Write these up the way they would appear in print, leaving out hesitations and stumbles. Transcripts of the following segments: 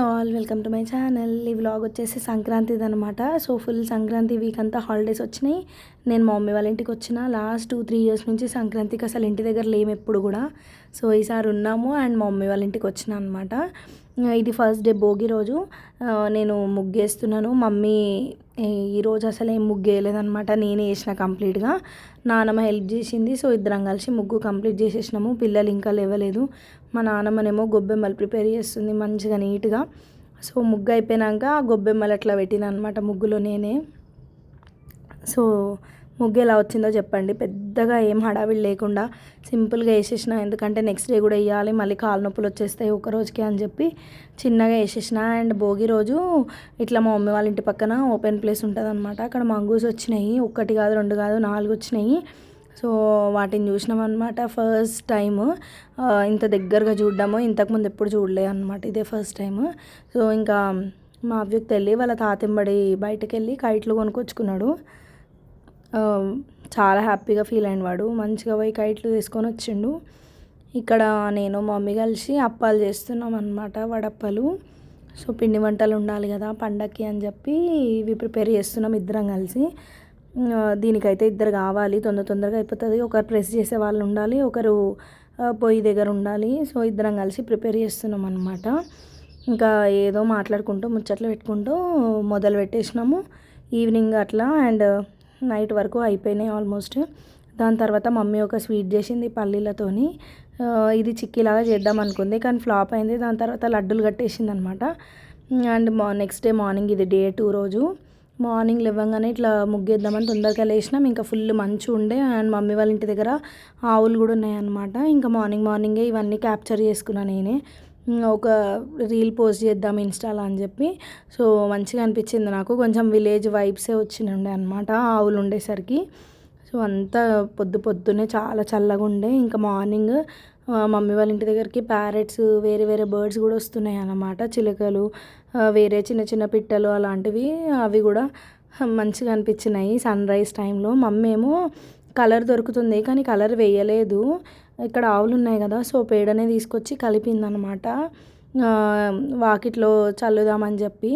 All welcome to my channel. ఈ vlog వచ్చేసి సంక్రాంతిది అనమాట. సో ఫుల్ సంక్రాంతి వీక్ అంతా హాలిడేస్ వచ్చినాయి. నేను మా మమ్మీ వాళ్ళ ఇంటికి వచ్చిన లాస్ట్ 2-3 ఇయర్స్ నుంచి సంక్రాంతికి అసలు ఇంటి దగ్గర లేము ఎప్పుడు కూడా. సో ఈసారి ఉన్నాము అండ్ మా మమ్మీ వాళ్ళ ఇంటికి వచ్చిన అనమాట. ఇది ఫస్ట్ డే భోగి రోజు. నేను ముగ్గేస్తున్నాను. మమ్మీ ఈరోజు అసలు ఏం ముగ్గు వేయలేదనమాట, నేనే వేసిన కంప్లీట్గా. నానమ్మ హెల్ప్ చేసింది. సో ఇద్దరం కలిసి ముగ్గు కంప్లీట్ చేసేసినాము. పిల్లలు ఇంకా లేవలేదు. మా నానమ్మనేమో గొబ్బెమ్మలు ప్రిపేర్ చేస్తుంది మంచిగా నీట్గా. సో ముగ్గు అయిపోయినాక గొబ్బెమ్మలు అట్లా పెట్టిన అనమాట ముగ్గులో నేనే. సో ముగ్గు ఎలా వచ్చిందో చెప్పండి. పెద్దగా ఏం హడావిడి లేకుండా సింపుల్గా వేసేసిన, ఎందుకంటే నెక్స్ట్ డే కూడా వేయాలి, మళ్ళీ కాలు నొప్పులు వచ్చేస్తాయి ఒక రోజుకి అని చెప్పి చిన్నగా వేసేసిన. అండ్ భోగి రోజు ఇట్లా మా మమ్మీ వాళ్ళ ఇంటి పక్కన ఓపెన్ ప్లేస్ ఉంటుంది అనమాట. అక్కడ మంగూస్ వచ్చినాయి. 1 కాదు 2 కాదు 4 వచ్చినాయి. సో వాటిని చూసినాం అనమాట. ఫస్ట్ టైం ఇంత దగ్గరగా చూడడము, ఇంతకుముందు ఎప్పుడు చూడలే అనమాట, ఇదే ఫస్ట్ టైం. సో ఇంకా మా అవ్వకి వెళ్ళి వాళ్ళ తాతింబడి బయటకు వెళ్ళి కైట్లు కొనుక్కొచ్చుకున్నాడు. చాలా హ్యాపీగా ఫీల్ అయిన వాడు. మంచిగా పోయి కైట్లు తీసుకొని వచ్చిండు. ఇక్కడ నేను మా మమ్మీ కలిసి అప్పాలు చేస్తున్నాం అనమాట, వడప్పలు. సో పిండి వంటలు ఉండాలి కదా పండక్కి అని చెప్పి ఇవి ప్రిపేర్ చేస్తున్నాం ఇద్దరం కలిసి. దీనికైతే ఇద్దరు కావాలి, తొందరగా అయిపోతుంది. ఒకరు ప్రెస్ చేసే వాళ్ళు ఉండాలి, ఒకరు పొయ్యి దగ్గర ఉండాలి. సో ఇద్దరం కలిసి ప్రిపేర్ చేస్తున్నాం అనమాట. ఇంకా ఏదో మాట్లాడుకుంటూ ముచ్చట్లు పెట్టుకుంటూ మొదలు పెట్టేసినాము. ఈవినింగ్ అట్లా అండ్ నైట్ వరకు అయిపోయినాయి ఆల్మోస్ట్. దాని తర్వాత మమ్మీ ఒక స్వీట్ చేసింది పల్లీలతోని. ఇది చిక్కీలాగా చేద్దాం అనుకుంది కానీ ఫ్లాప్ అయింది. దాని తర్వాత లడ్డూలు కట్టేసింది అనమాట. అండ్ నెక్స్ట్ డే మార్నింగ్, ఇది డే 2 రోజు మార్నింగ్ లేవగానే ఇట్లా ముగ్గేద్దామని తొందరగా లేచినాం. ఇంకా ఫుల్ మంచు ఉండే అండ్ మమ్మీ వాళ్ళ ఇంటి దగ్గర ఆవులు కూడా ఉన్నాయన్నమాట. ఇంకా మార్నింగే ఇవన్నీ క్యాప్చర్ చేసుకున్నాను నేనే. ఒక రీల్ పోస్ట్ చేద్దాం ఇన్స్టాలో అని చెప్పి. సో మంచిగా అనిపించింది నాకు. కొంచెం విలేజ్ వైబ్సే వచ్చిండే అనమాట ఆవులు ఉండేసరికి. సో అంతా పొద్దున్నే చాలా చల్లగా ఉండే. ఇంకా మార్నింగ్ మమ్మీ వాళ్ళ ఇంటి దగ్గరికి ప్యారెట్స్, వేరే బర్డ్స్ కూడా వస్తున్నాయి అన్నమాట. చిలుకలు, వేరే చిన్న పిట్టలు అలాంటివి, అవి కూడా మంచిగా అనిపించినాయి సన్ రైజ్ టైంలో. మమ్మీ ఏమో కలర్ దొరుకుతుంది కానీ కలర్ వేయలేదు. ఇక్కడ ఆవులు ఉన్నాయి కదా, సో పేడనే తీసుకొచ్చి కలిపిందనమాట. వాకిట్లో చల్లుదామని చెప్పి.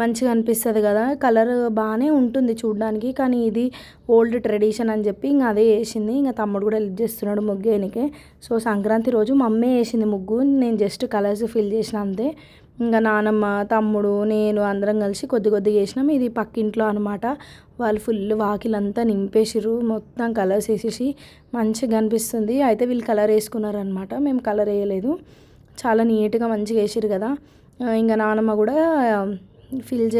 మంచిగా అనిపిస్తుంది కదా, కలర్ బాగానే ఉంటుంది చూడడానికి. కానీ ఇది ఓల్డ్ ట్రెడిషన్ అని చెప్పి ఇంకా అదే వేసింది. ఇంకా తమ్ముడు కూడా హెల్ప్ చేస్తున్నాడు ముగ్గు వేయనికే. సో సంక్రాంతి రోజు మమ్మీ వేసింది ముగ్గు, నేను జస్ట్ కలర్స్ ఫిల్ చేసిన అంతే. ఇంకా నానమ్మ, తమ్ముడు, నేను అందరం కలిసి కొద్దిగా వేసినాం. ఇది పక్కింట్లో అనమాట. వాళ్ళు ఫుల్ వాకిలంతా నింపేసిర్రు, మొత్తం కలర్స్ వేసేసి మంచిగా అనిపిస్తుంది. అయితే వీళ్ళు కలర్ వేసుకున్నారనమాట, మేము కలర్ వేయలేదు. చాలా నీట్గా మంచిగా వేసిర్రు కదా. ఇంకా నానమ్మ కూడా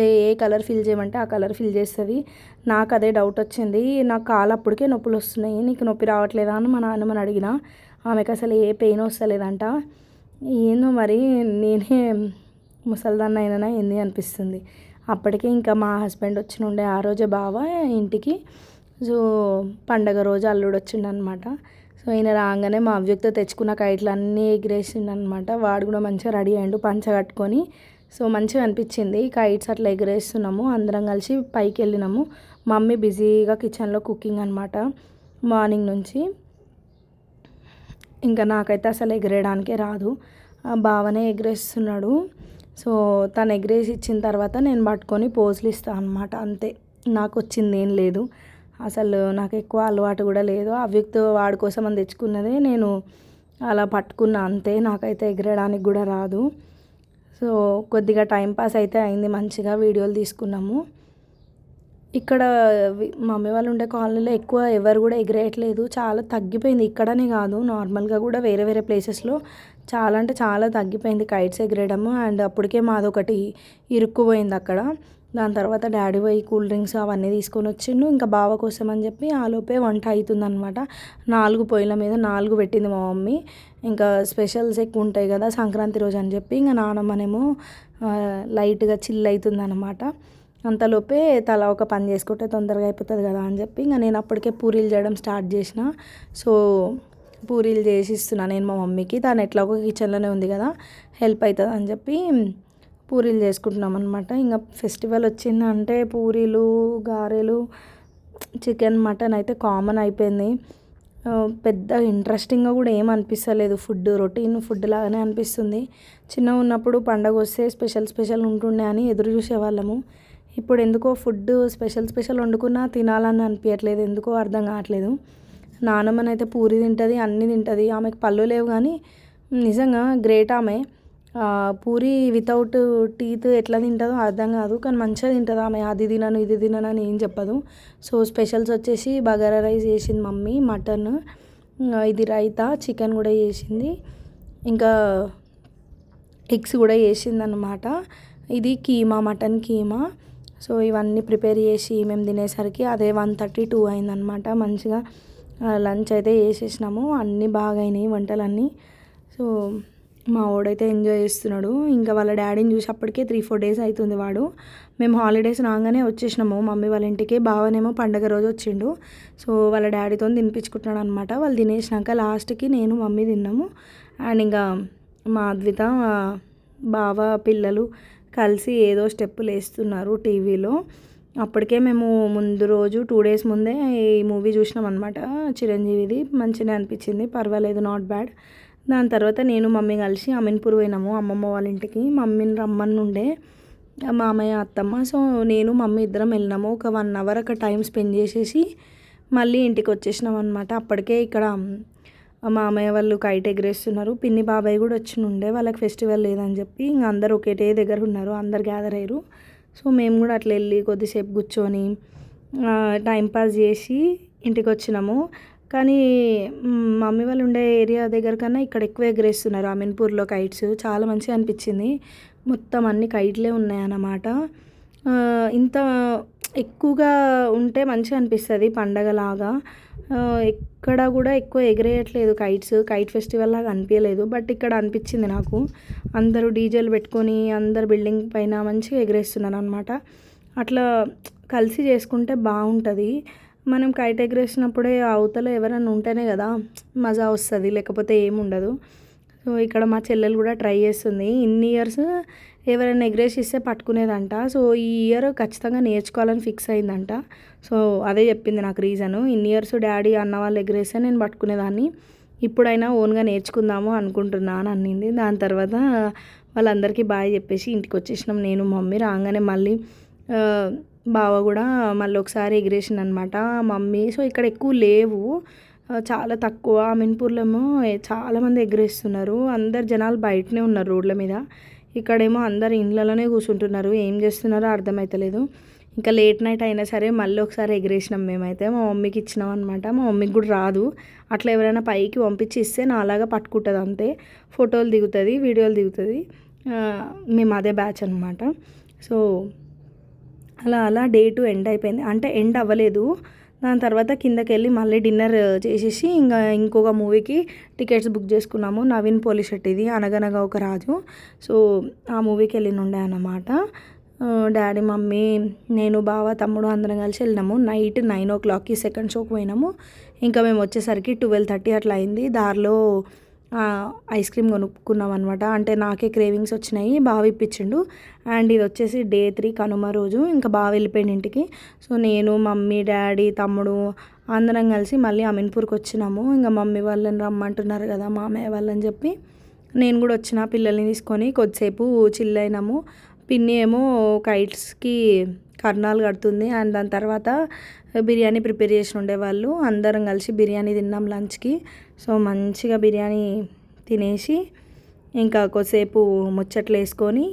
ఏ కలర్ ఫిల్ చేయమంటే ఆ కలర్ ఫిల్ చేస్తుంది. నాకు అదే డౌట్ వచ్చింది. నాకు కాలు అప్పటికే నొప్పులు వస్తున్నాయి, నీకు నొప్పి రావట్లేదా అని మా నాన్నమ్మని అడిగిన. ఆమెకు అసలు ఏ పెయిన్ వస్తలేదంట. ఏందో మరి నేనే ముసల్దాన్ని అయినా ఏంది అనిపిస్తుంది. అప్పటికే ఇంకా మా హస్బెండ్ వచ్చినుండే ఆ రోజే బావ ఇంటికి. సో పండగ రోజు అల్లుడు వచ్చిండనమాట. సో ఈయన రాగానే మా అవ్యక్త తెచ్చుకున్న కైట్లు అన్నీ ఎగిరేసిండనమాట. వాడు కూడా మంచిగా రెడీ అయ్యిండు పంచ కట్టుకొని. సో మంచిగా అనిపించింది. కైట్స్ అట్లా ఎగిరేస్తున్నాము, అందరం కలిసి పైకి వెళ్ళినాము. మమ్మీ బిజీగా కిచెన్లో కుకింగ్ అనమాట మార్నింగ్ నుంచి. ఇంకా నాకైతే అసలు ఎగిరేయడానికే రాదు, బావనే ఎగిరేస్తున్నాడు. సో తను ఎగిరేసి ఇచ్చిన తర్వాత నేను పట్టుకొని పోజులు ఇస్తాను అనమాట, అంతే. నాకు వచ్చింది ఏం లేదు అసలు, నాకు ఎక్కువ అలవాటు కూడా లేదు. అవ్యక్త వాడి కోసం అని తెచ్చుకున్నదే నేను అలా పట్టుకున్నా అంతే. నాకైతే ఎగిరేయడానికి కూడా రాదు. సో కొద్దిగా టైంపాస్ అయితే అయింది, మంచిగా వీడియోలు తీసుకున్నాము. ఇక్కడ మమ్మీ వాళ్ళు ఉండే కాలనీలో ఎక్కువ ఎవరు కూడా ఎగిరేయట్లేదు, చాలా తగ్గిపోయింది. ఇక్కడనే కాదు, నార్మల్గా కూడా వేరే ప్లేసెస్లో చాలా అంటే చాలా తగ్గిపోయింది కైట్స్ ఎగిరేయడము. అండ్ అప్పటికే మాదొకటి ఇరుక్కుపోయింది అక్కడ. దాని తర్వాత డాడీ పోయి కూల్ డ్రింక్స్ అవన్నీ తీసుకొని వచ్చిండు. ఇంకా బావ కోసం అని చెప్పి ఆలోపే వంట అవుతుందన్నమాట. 4 పొయ్యిల మీద 4 పెట్టింది మా మమ్మీ. ఇంకా స్పెషల్స్ ఎక్కువ ఉంటాయి కదా సంక్రాంతి రోజు అని చెప్పి. ఇంకా నానమ్మనేమో లైట్గా చిల్ అవుతుందన్నమాట. అంతలోపే తలా ఒక పని చేసుకుంటే తొందరగా అయిపోతుంది కదా అని చెప్పి ఇంకా నేను అప్పటికే పూరీలు చేయడం స్టార్ట్ చేసిన. సో పూరీలు చేసి ఇస్తున్నా నేను మా మమ్మీకి. తను ఎట్లాగో కిచెన్లోనే ఉంది కదా, హెల్ప్ అవుతుంది అని చెప్పి పూరీలు చేసుకుంటున్నాం అనమాట. ఇంకా ఫెస్టివల్ వచ్చిందంటే పూరీలు, గారెలు, చికెన్, మటన్ అయితే కామన్ అయిపోయింది. పెద్ద ఇంట్రెస్టింగ్గా కూడా ఏం అనిపిస్తలేదు. రొటీన్ ఫుడ్ లాగానే అనిపిస్తుంది. చిన్నగా ఉన్నప్పుడు పండగ వస్తే స్పెషల్ ఉంటుండే అని ఎదురు చూసేవాళ్ళము. ఇప్పుడు ఎందుకో ఫుడ్ స్పెషల్ వండుకున్నా తినాలని అనిపించట్లేదు, ఎందుకో అర్థం కావట్లేదు. నానమ్మనైతే పూరి తింటుంది, అన్నీ తింటుంది. ఆమెకు పళ్ళు లేవు కానీ నిజంగా గ్రేట్ ఆమె. పూరి వితౌట్ టీత్ ఎట్లా తింటుందో అర్థం కాదు, కానీ మంచిగా తింటుంది ఆమె. అది తినను ఇది తినను అని ఏం చెప్పదు. సో స్పెషల్స్ వచ్చేసి బగారా రైస్ చేసింది మమ్మీ, మటన్, ఇది రైతా, చికెన్ కూడా చేసింది, ఇంకా ఎగ్స్ కూడా చేసింది అన్నమాట. ఇది కీమా, మటన్ కీమా. సో ఇవన్నీ ప్రిపేర్ చేసి మేము తినేసరికి అదే 1:30, 2 అయిందనమాట. మంచిగా లంచ్ అయితే చేసేసినాము. అన్నీ బాగా అయినాయి వంటలన్నీ. సో మా వాడైతే ఎంజాయ్ చేస్తున్నాడు. ఇంకా వాళ్ళ డాడీని చూసి అప్పటికే 3-4 డేస్ అవుతుంది వాడు. మేము హాలిడేస్ రాగానే వచ్చేసినాము మమ్మీ వాళ్ళ ఇంటికి. బావనేమో పండగ రోజు వచ్చిండు. సో వాళ్ళ డాడీతో తినిపించుకుంటున్నాడు అనమాట. వాళ్ళు తినేసినాక లాస్ట్కి నేను మమ్మీ తిన్నాము. అండ్ ఇంకా మా అద్విత, బావ, పిల్లలు కలిసి ఏదో స్టెప్పులు వేస్తున్నారు టీవీలో. అప్పటికే మేము ముందు రోజు 2 డేస్ ముందే ఈ మూవీ చూసినాం అనమాట, చిరంజీవిది. మంచిగా అనిపించింది, పర్వాలేదు, నాట్ బ్యాడ్. దాని తర్వాత నేను మమ్మీ కలిసి అమీన్పూర్ పోయినాము అమ్మమ్మ వాళ్ళ ఇంటికి. మమ్మీని రమ్మని ఉండే మామయ్య, అత్తమ్మ. సో నేను మమ్మీ ఇద్దరం వెళ్ళినాము. ఒక 1 అవర్ అక్కడ టైం స్పెండ్ చేసేసి మళ్ళీ ఇంటికి వచ్చేసినాం అనమాట. అప్పటికే ఇక్కడ మామయ్య వాళ్ళు కైట్ ఎగరేస్తున్నారు. పిన్ని బాబాయ్ కూడా వచ్చి ఉండే, వాళ్ళకి ఫెస్టివల్ లేదని చెప్పి ఇంకా అందరు ఒకటే దగ్గర ఉన్నారు, అందరు గ్యాదర్ అయ్యారు. సో మేము కూడా అట్లా వెళ్ళి కొద్దిసేపు కూర్చొని టైంపాస్ చేసి ఇంటికి వచ్చినాము. కానీ మమ్మీ వాళ్ళు ఉండే ఏరియా దగ్గర కన్నా ఇక్కడ ఎక్కువ ఎగరేస్తున్నారు అమీన్పూర్లో కైట్స్. చాలా మంచిగా అనిపించింది. మొత్తం అన్ని కైట్లే ఉన్నాయన్నమాట. ఇంత ఎక్కువగా ఉంటే మంచిగా అనిపిస్తుంది పండగలాగా. ఎక్కడ కూడా ఎక్కువ ఎగరేయట్లేదు కైట్స్, కైట్ ఫెస్టివల్ లాగా అనిపించలేదు. బట్ ఇక్కడ అనిపించింది నాకు. అందరూ డీజేలు పెట్టుకొని అందరు బిల్డింగ్ పైన మంచిగా ఎగరేస్తున్నారు అనమాట. అట్లా కలిసి చేసుకుంటే బాగుంటుంది. మనం కైట్ ఎగరేసినప్పుడే అవతల ఎవరైనా ఉంటేనే కదా మజా వస్తుంది, లేకపోతే ఏముండదు. సో ఇక్కడ మా చెల్లెలు కూడా ట్రై చేస్తుంది. ఇన్ని ఇయర్స్ ఎవరైనా ఎగరేసి ఇస్తే పట్టుకునేదంట. సో ఈ ఇయర్ ఖచ్చితంగా నేర్చుకోవాలని ఫిక్స్ అయిందంట. సో అదే చెప్పింది నాకు రీజను. ఇన్ని ఇయర్స్ డాడీ అన్న వాళ్ళు ఎగరేస్తే నేను పట్టుకునేదాన్ని, ఇప్పుడైనా ఓన్గా నేర్చుకుందాము అనుకుంటున్నా అని అన్నింది. దాని తర్వాత వాళ్ళందరికీ బాయ్ చెప్పేసి ఇంటికి వచ్చేసినాం నేను మమ్మీ. రాగానే మళ్ళీ బావ కూడా మళ్ళీ ఒకసారి ఎగిరేసింది అనమాట మమ్మీ. సో ఇక్కడ ఎక్కువ లేవు, చాలా తక్కువ. అమీన్పూర్లో ఏమో చాలామంది ఎగరేస్తున్నారు. అందరు జనాలు బయటనే ఉన్నారు రోడ్ల మీద. ఇక్కడేమో అందరు ఇండ్లలోనే కూర్చుంటున్నారు, ఏం చేస్తున్నారో అర్థమవుతలేదు. ఇంకా లేట్ నైట్ అయినా సరే మళ్ళీ ఒకసారి ఎగరేసినాం మేమైతే. మా మమ్మీకి ఇచ్చినాం అనమాట. మా మమ్మీకి కూడా రాదు. అట్లా ఎవరైనా పైకి పంపించి ఇస్తే నాలాగా పట్టుకుంటుంది అంతే. ఫోటోలు దిగుతుంది, వీడియోలు దిగుతుంది. మేము అదే బ్యాచ్ అనమాట. సో అలా డే 2 ఎండ్ అయిపోయింది, అంటే ఎండ్ అవ్వలేదు. దాని తర్వాత కిందకి వెళ్ళి మళ్ళీ డిన్నర్ చేసేసి ఇంకా ఇంకొక మూవీకి టికెట్స్ బుక్ చేసుకున్నాము. నవీన్ పోలిశెట్టిది అనగనగా ఒక రాజు. సో ఆ మూవీకి వెళ్ళినుండే అన్నమాట. డాడీ, మమ్మీ, నేను, బావ, తమ్ముడు అందరం కలిసి వెళ్ళినాము. నైట్ 9 o'clockకి సెకండ్ షోకి పోయినాము. ఇంకా మేము వచ్చేసరికి 12:30 అట్లా అయింది. దారిలో ఐస్ క్రీమ్ కొనుక్కున్నాం అనమాట. అంటే నాకే క్రేవింగ్స్ వచ్చినాయి, బావ ఇప్పించిండు. అండ్ ఇది వచ్చేసి డే 3 కనుమ రోజు. ఇంకా బావ వెళ్ళిపోయింది ఇంటికి. సో నేను, మమ్మీ, డాడీ, తమ్ముడు అందరం కలిసి మళ్ళీ అమీన్పూర్కి వచ్చినాము. ఇంకా మమ్మీ వాళ్ళని రమ్మంటున్నారు కదా మామయ్య వాళ్ళని చెప్పి నేను కూడా వచ్చిన, పిల్లల్ని తీసుకొని కొద్దిసేపు చిల్ అయినాము. పిన్ని ఏమో కైట్స్కి కర్నాలు కడుతుంది. అండ్ దాని తర్వాత బిర్యానీ ప్రిపేర్ చేసి ఉండేవాళ్ళు. అందరం కలిసి బిర్యానీ తిన్నాం లంచ్కి. సో మంచిగా బిర్యానీ తినేసి ఇంకా కొద్దిసేపు ముచ్చట్లు వేసుకొని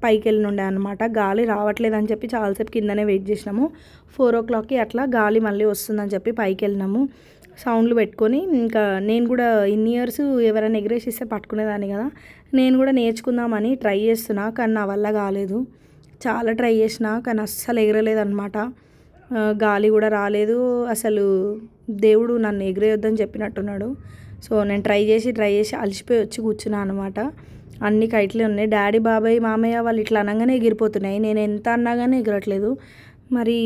పైకి వెళ్ళినుండే అనమాట. గాలి రావట్లేదని చెప్పి చాలాసేపు కిందనే వెయిట్ చేసినాము. 4 o'clockకి అట్లా గాలి మళ్ళీ వస్తుందని చెప్పి పైకి వెళ్ళినాము. సౌండ్లు పెట్టుకొని ఇంకా నేను కూడా ఇన్ని ఇయర్స్ ఎవరైనా ఎగరేసిస్తే పట్టుకునేదాన్ని కదా, నేను కూడా నేర్చుకుందామని ట్రై చేస్తున్నా. కానీ నా వల్ల కాలేదు. చాలా ట్రై చేసిన కానీ అస్సలు ఎగరలేదు అనమాట. గాలి కూడా రాలేదు. అసలు దేవుడు నన్ను ఎగరేయొద్దని చెప్పినట్టున్నాడు. సో నేను ట్రై చేసి అలసిపోయి వచ్చి కూర్చున్నాను అనమాట. అన్ని కైట్లే ఉన్నాయి. డాడీ, బాబాయ్, మామయ్య వాళ్ళు ఇట్లా అనగానే ఎగిరిపోతున్నాయి. నేను ఎంత అన్నా కానీ ఎగరట్లేదు. మరి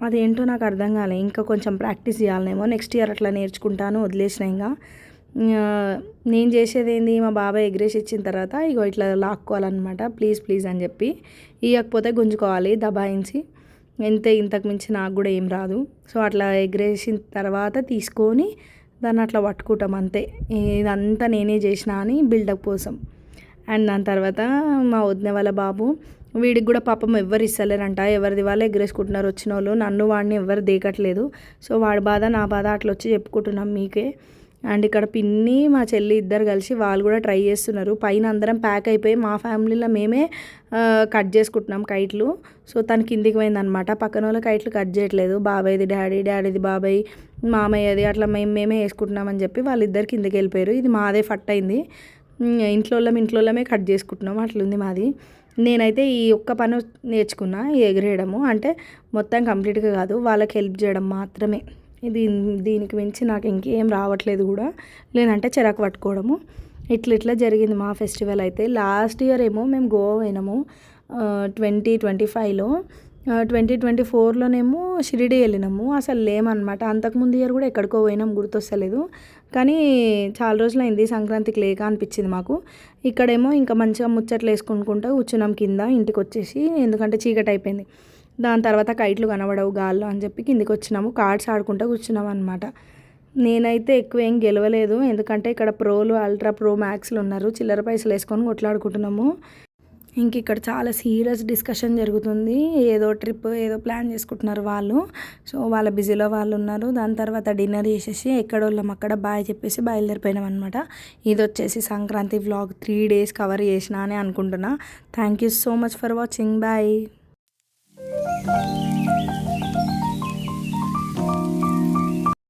అదేంటో నాకు అర్థం కాలే. ఇంకా కొంచెం ప్రాక్టీస్ చేయాలనేమో. నెక్స్ట్ ఇయర్ అట్లా నేర్చుకుంటాను, వదిలేసిన. ఇంకా నేను చేసేది ఏంది, మా బాబాయ్ ఎగరేసి ఇచ్చిన తర్వాత ఇగో ఇట్లా లాక్కోవాలన్నమాట. ప్లీజ్ అని చెప్పి, ఇవ్వకపోతే గుంజుకోవాలి దబాయించి. ఇంతకు మించి నాకు కూడా ఏం రాదు. సో అట్లా ఎగరేసిన తర్వాత తీసుకొని దాన్ని అట్లా పట్టుకుంటాం అంతే. ఇదంతా నేనే చేసిన అని బిల్డప్ కోసం. అండ్ దాని తర్వాత మా వదిన వాళ్ళ బాబు, వీడికి కూడా పాపం ఎవ్వరు ఇస్తలేరంట, ఎవరిది వాళ్ళు ఎగరేసుకుంటున్నారు వచ్చిన వాళ్ళు, నన్ను వాడిని ఎవ్వరు దేకట్లేదు. సో వాడి బాధ నా బాధ అట్లా వచ్చి చెప్పుకుంటున్నాం మీకే. అండ్ ఇక్కడ పిన్ని మా చెల్లి ఇద్దరు కలిసి వాళ్ళు కూడా ట్రై చేస్తున్నారు. పైన అందరం ప్యాక్ అయిపోయి మా ఫ్యామిలీలో మేమే కట్ చేసుకుంటున్నాం కైట్లు. సో తను కిందికి పోయిందనమాట. పక్కన వాళ్ళ కైట్లు కట్ చేయట్లేదు, బాబాయ్ది డాడీ, డాడీది బాబాయ్, మామయ్యది అట్లా మేమే వేసుకుంటున్నామని చెప్పి వాళ్ళిద్దరు కిందికి వెళ్ళిపోయారు. ఇది మాదే ఫట్ అయింది. ఇంట్లోమే కట్ చేసుకుంటున్నాం, అట్లుంది మాది. నేనైతే ఈ ఒక్క పని నేర్చుకున్నా, ఎగిరేయడము. అంటే మొత్తం కంప్లీట్గా కాదు, వాళ్ళకి హెల్ప్ చేయడం మాత్రమే. దీనికి మించి నాకు ఇంకేం రావట్లేదు కూడా, లేదంటే చిరాకు పట్టుకోవడము. ఇట్లా జరిగింది మా ఫెస్టివల్ అయితే. లాస్ట్ ఇయర్ ఏమో మేము గోవా పోయినాము 2025లో. 2024లోనేమో షిరిడి వెళ్ళినాము. అసలు లేమన్నమాట. అంతకుముందు ఇయర్ కూడా ఎక్కడికో పోయినాం, గుర్తొస్తలేదు. కానీ చాలా రోజులైంది సంక్రాంతికి లేక అనిపించింది మాకు. ఇక్కడేమో ఇంకా మంచిగా ముచ్చట్లు వేసుకుంటూ కూర్చున్నాం కింద ఇంటికి వచ్చేసి, ఎందుకంటే చీకటి అయిపోయింది. దాని తర్వాత కైట్లు కనబడవు గాల్లో అని చెప్పి కిందికి వచ్చినాము. కార్డ్స్ ఆడుకుంటూ కూర్చున్నాం అనమాట. నేనైతే ఎక్కువ ఏం గెలవలేదు, ఎందుకంటే ఇక్కడ ప్రోలు, అల్ట్రా ప్రో మ్యాక్స్లు ఉన్నారు. చిల్లర పైసలు వేసుకొని కొట్లాడుకుంటున్నాము. ఇంక ఇక్కడ చాలా సీరియస్ డిస్కషన్ జరుగుతుంది. ఏదో ట్రిప్ ఏదో ప్లాన్ చేసుకుంటున్నారు వాళ్ళు. సో వాళ్ళ బిజీలో వాళ్ళు ఉన్నారు. దాని తర్వాత డిన్నర్ చేసేసి ఎక్కడోళ్ళం అక్కడ బాయ్ చెప్పేసి బయలుదేరిపోయినాం అనమాట. ఇది వచ్చేసి సంక్రాంతి వ్లాగ్ 3 days కవర్ చేసిన అని అనుకుంటున్నా. Thank you so much for watching. Bye.